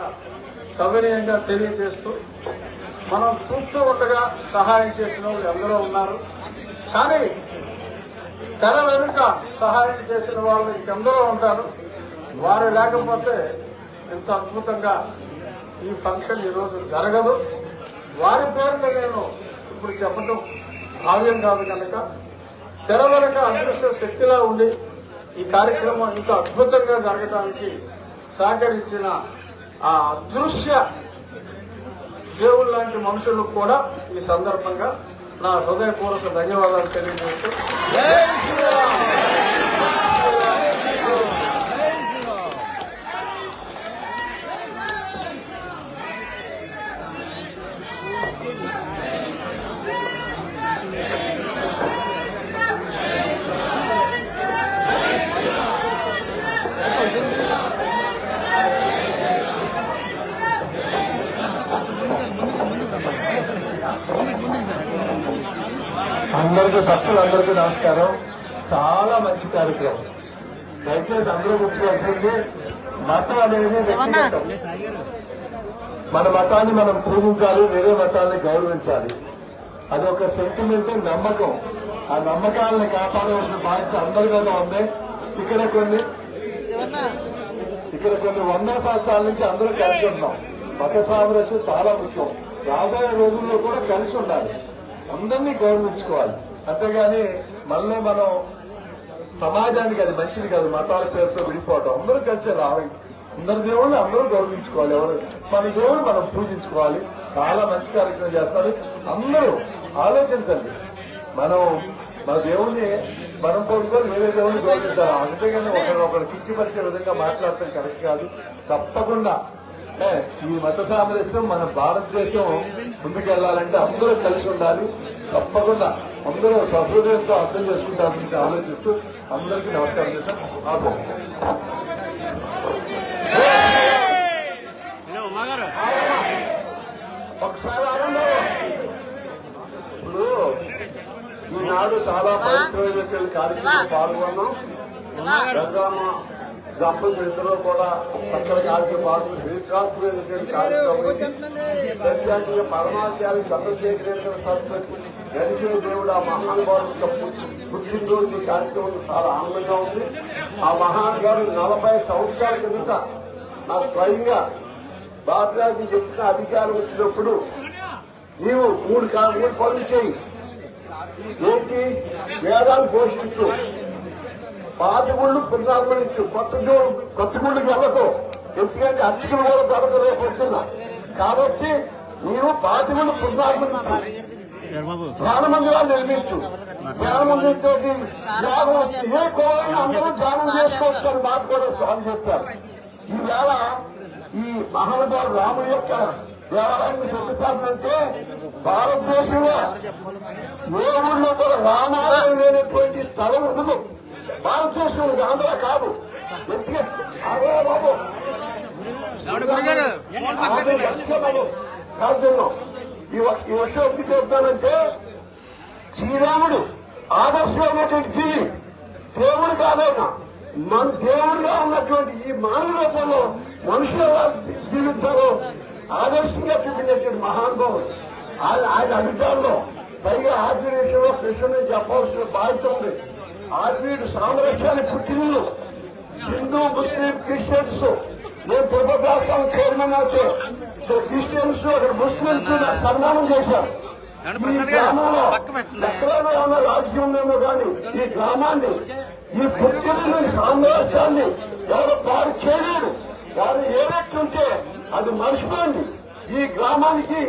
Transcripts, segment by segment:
సందర్భంగా సవినయంగా తెలియజేస్తూ మనం చూస్తూ ఉండగా సహాయం చేసిన వాళ్ళు ఎందరో ఉన్నారు. కానీ తెర వెనుక సహాయం చేసిన వాళ్ళు ఇంకెందరో ఉంటారు. వారు లేకపోతే ఇంత అద్భుతంగా ఈ ఫంక్షన్ ఈరోజు జరగదు. వారి పేరున నేను ఇప్పుడు చెప్పడం భావ్యం కాదు కనుక తెర వెనుక అదృశ్య శక్తిలా ఉండి ఈ కార్యక్రమం ఇంత అద్భుతంగా జరగడానికి సహకరించిన ఆ అదృశ్య దేవుడు లాంటి మనుషులకు కూడా ఈ సందర్భంగా నా హృదయపూర్వక ధన్యవాదాలు తెలియజేస్తూ అందరికీ భక్తులందరికీ నమస్కారం. చాలా మంచి కార్యక్రమం. దయచేసి అందరూ గుర్తుకోవాల్సింది మతం అనేది వ్యక్తిగతం. మన మతాన్ని మనం పూజించాలి, వేరే మతాన్ని గౌరవించాలి. అదొక సెంటిమెంట్, నమ్మకం. ఆ నమ్మకాలను కాపాడవలసిన బాధ్యత అందరి మీద ఉంది. ఇక్కడ కొన్ని వందల సంవత్సరాల నుంచి అందరూ కలిసి ఉన్నాం. మత సామరస్యం చాలా ముఖ్యం. రాబోయే రోజుల్లో కూడా కలిసి ఉండాలి, అందరినీ గౌరవించుకోవాలి. అంతేగాని మళ్ళీ మనం సమాజానికి అది మంచిది కాదు. మతాల పేరుతో విడిపోవటం. అందరూ కలిసి రావాలి. అందరి దేవుళ్ళు అందరూ గౌరవించుకోవాలి. ఎవరు మన దేవుడు మనం పూజించుకోవాలి. చాలా మంచి కార్యక్రమం చేస్తారు. అందరూ ఆలోచించండి. మనం మన దేవుణ్ణి మనం కోరుకొని వేరే దేవుడిని గౌరవించాలి. అంతేగాని ఒకరు కిచ్చిపరిచే విధంగా మాట్లాడటం కరెక్ట్ కాదు. తప్పకుండా ఈ మత సామరస్యం మన భారతదేశం ముందుకెళ్లాలంటే అందరూ కలిసి ఉండాలి. తప్పకుండా అందరూ సహృదయంతో అర్థం చేసుకుంటారని ఆలోచిస్తూ అందరికీ నమస్కారం చేస్తాం. ఒకసారి ఇప్పుడు ఈనాడు చాలా పవిత్రమైన కార్యక్రమం పాల్గొన్నాం. గంగమ్మ దంపతులిద్దరూ కూడా చక్కటి కార్యక్రమాలు శ్రీకాకుళమైనటువంటి కార్యక్రమం పరమాచార్య చంద్రశేఖరేంద్ర సరస్వతి గడిచే దేవుడు ఆ మహానుభావుడు పుట్టినరోజు ఈ కార్యక్రమం చాలా ఆనందంగా ఉంది. ఆ మహానుభావుడు 40 సంవత్సరాల కిందట నాకు స్వయంగా బాబురాజు చెప్పిన అధికారం వచ్చినప్పుడు నీవు మూడు పనులు చేయి. ఏంటి? వేదాలు పోషించు, పాత గుళ్ళు పునర్మణించు, కొత్త గుళ్ళకి వెళ్ళకు. ఎందుకంటే అర్చకులు కూడా దొరకదు రేపు వస్తున్న. కాబట్టి నీవు పాత గుళ్ళు పునర్మణించు, ధ్యాన మందిరాలు నిర్మించు. ధ్యాన మందిరంతో ఏ కోరైనా అందరూ ధ్యానం చేసుకోవచ్చు అని మాట కూడా స్వామి చెప్తారు. ఈవేళ ఈ మహానుభావుడు రాముడి యొక్క దేవాలయాన్ని శంకుస్థాపన అంటే భారతదేశంలో ఏ ఊళ్ళో కూడా రామాలయం లేనటువంటి స్థలం ఉండదు. భారతదేశం ఆంధ్ర కాదు. ఎందుకంటే అదే బాబు రాజ్యంలో ఈ వర్షం ఎందుకు చెప్తానంటే శ్రీరాముడు ఆదర్శమైనటువంటి జీవి, దేవుడు కాదైనా మన దేవుడిగా ఉన్నటువంటి ఈ మానవ రూపంలో మనుషులు ఎలా జీవించాలో ఆదర్శంగా చూపించేటువంటి మహానుభావుడు. ఆయన అధికారంలో పైగా ఆత్మీయ విషయంలో కృష్ణుని చెప్పవలసిన బాధ్యత ఉంది. ఆత్మీయుడు సామరస్యాన్ని పుట్టినలు హిందూ, ముస్లిం, క్రిస్టియన్స్. నేను తిరుపతి రాష్ట్రం చైర్మన్ అయితే క్రిస్టియన్స్ అక్కడ ముస్లింస్ సన్మానం చేశారు. ఈ గ్రామంలో ఎక్కడైనా ఏమన్నా రాజకీయం ఉందేమో కానీ ఈ గ్రామాన్ని, ఈ పుట్టిన సామరస్యాన్ని ఎవరు పాడు చేయలేరు. వారు ఏదైతుంటే అది మర్చిపోయింది. ఈ గ్రామానికి,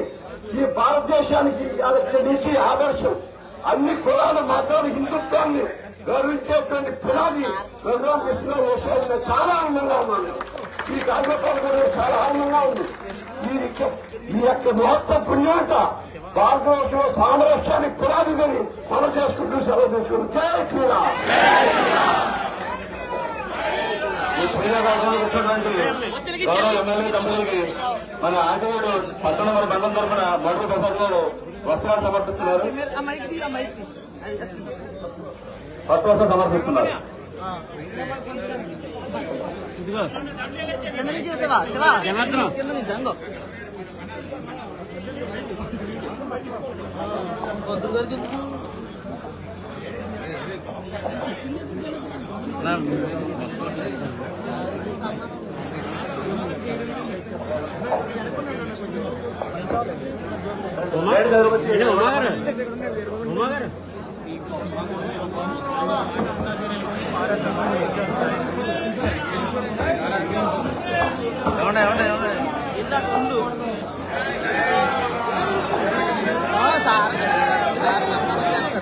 ఈ భారతదేశానికి నుంచి ఆదర్శం. అన్ని కులాల మతాలు హిందుత్వాన్ని గౌరవించేటువంటి పునాది భగవాన్ కృష్ణ చేశారని చాలా ఆనందంగా ఉన్నాను. ఈ కార్యక్రమం కూడా చాలా ఆనందంగా ఉంది. ఈ యొక్క మహత్వ పుణ్యత భారతదేశంలో సామరస్యానికి పునాది అని మనం చేసుకుంటూ సెలవు తీసుకుంటూ జై శ్రీరామ్. ఈ పుణ్యకార్యంలో వచ్చినటువంటి గౌరవ ఎమ్మెల్యే దంపతులకి మన ఆంజనేయుడు పట్టణ మన బంధం తరఫున మొదటి ప్రసాద్ వస్త్రాలు సమర్పిస్తున్నారు. వస్త్రాలు సమర్పిస్తున్నారు. కింద నుంచి శివ శివ కింద నుంచి అంగో పొద్దురు దొరికింది సార్ సార్ చేస్తారు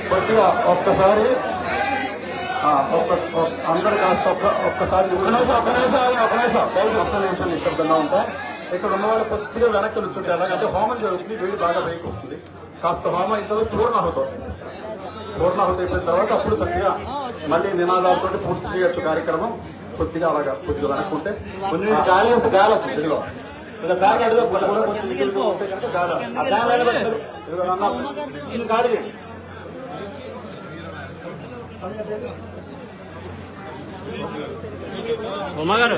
కొద్దిగా ఒక్కసారి అందరు కాస్త ఒక్కసారి ఒక్క నిమిషం నిశ్శబ్దంగా ఉంటాయి. ఇక్కడ ఉన్న వాళ్ళు కొద్దిగా వెనక్కి నుంచుంటే ఎలాగంటే హోమం జరుగుతుంది, వేడి బాగా వేయకు వస్తుంది. కాస్త హోమం ఇంతలో పూర్ణాహుతం అయిపోయిన తర్వాత అప్పుడు చక్కగా మళ్ళీ నినాదాలతో పూర్తి చేయొచ్చు కార్యక్రమం. కొద్దిగా అలాగా కొద్దిగా వెనక్కుంటే కొంచెం గాలి వస్తుంది. ఇదిగో ఇలా గాలి అడుగు గాలి ఉమ్మగారు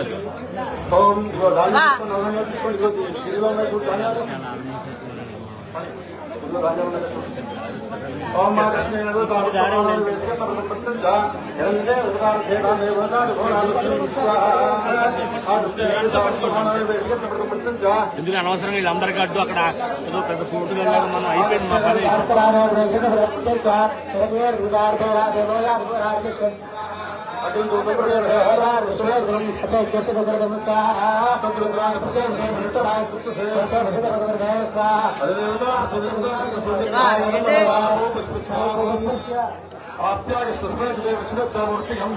ఎందుకు అనవసరంగా వీళ్ళందరికీ అడ్డు అక్కడ ఏదో పెద్ద ఫోటోలు వెళ్ళాక మనం అయిపోయింది మా పని. ఆప్యాయ సురమేదేవ శివస్వామూర్తిగం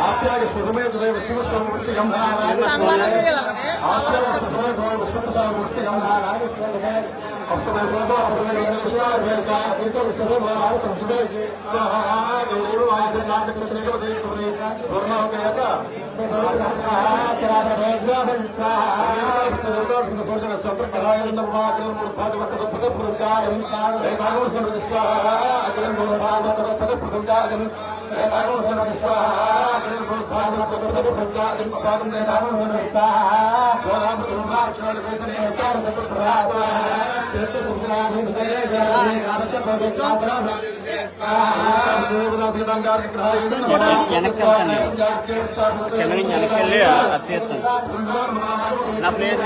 ఆప్యాయ సురమేదేవ శివస్వామూర్తిగం ఆప్యాయ సురమేదేవ శివస్వామూర్తిగం వెనక్కి అత్యత్నం నా ప్లేస్